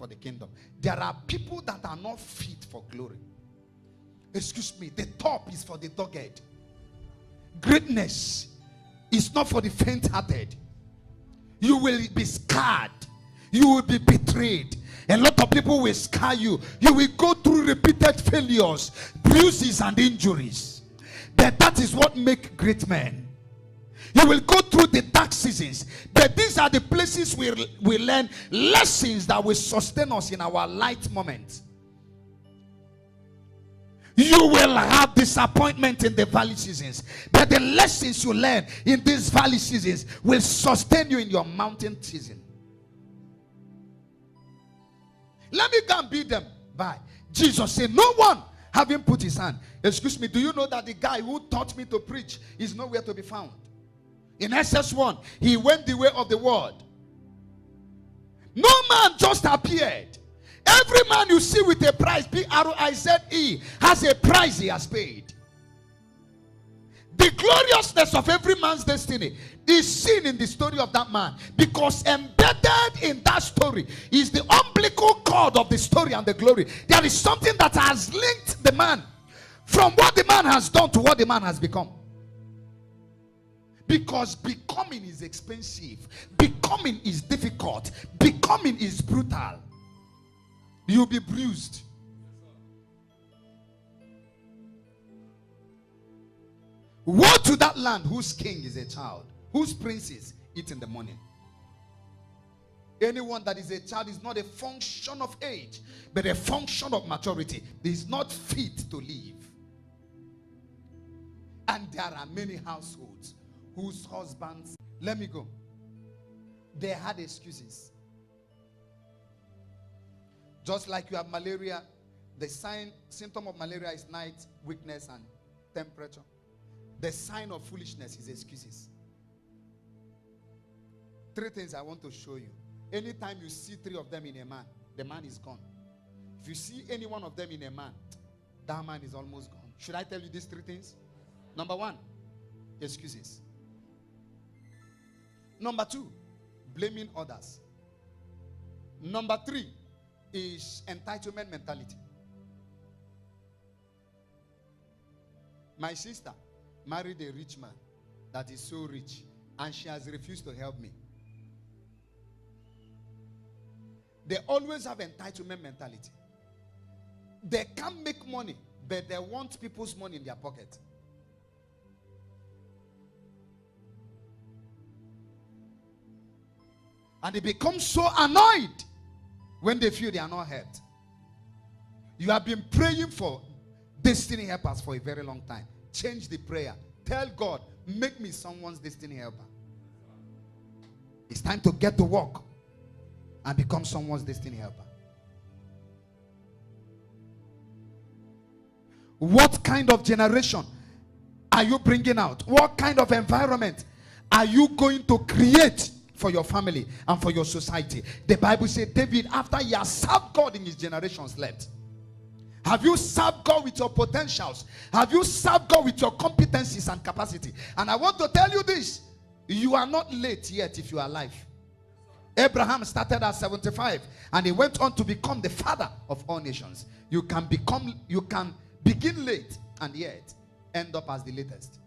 for the kingdom. There are people that are not fit for glory. Excuse me, the top is for the dogged. Greatness is not for the faint-hearted. You will be scarred. You will be betrayed. A lot of people will scar you. You will go through repeated failures, bruises and injuries. But that is what makes great men. You will go through the dark seasons. But these are the places we learn lessons that will sustain us in our light moments. You will have disappointment in the valley seasons. But the lessons you learn in these valley seasons will sustain you in your mountain season. Let me go and beat them. Bye. Jesus said, no one having put his hand. Excuse me, do you know that the guy who taught me to preach is nowhere to be found? In SS1, he went the way of the world. No man just appeared. Every man you see with a price, Prize, has a price he has paid. The gloriousness of every man's destiny is seen in the story of that man, because embedded in that story is the umbilical cord of the story and the glory. There is something that has linked the man from what the man has done to what the man has become. Because becoming is expensive, becoming is difficult, becoming is brutal. You'll be bruised. Woe to that land whose king is a child, whose princes eat in the morning. Anyone that is a child is not a function of age, but a function of maturity. He is not fit to live. And there are many households whose husbands, let me go, they had excuses. Just like you have malaria, the symptom of malaria is night weakness and temperature. The sign of foolishness is excuses. 3 things I want to show you. Anytime you see 3 of them in a man, the man is gone. If you see any one of them in a man, that man is almost gone. Should I tell you these 3 things? Number 1, excuses. Number 2, blaming others. Number 3 is entitlement mentality. My sister married a rich man that is so rich, and she has refused to help me. They always have entitlement mentality. They can't make money, but they want people's money in their pocket. And they become so annoyed when they feel they are not helped. You have been praying for destiny helpers for a very long time. Change the prayer. Tell God, make me someone's destiny helper. It's time to get to work and become someone's destiny helper. What kind of generation are you bringing out? What kind of environment are you going to create for your family and for your society? The Bible says David, after he has served God in his generation, slept. Have you served God with your potentials? Have you served God with your competencies and capacity? And I want to tell you this, you are not late yet if you are alive. Abraham started at 75 and he went on to become the father of all nations. You can begin late and yet end up as the latest.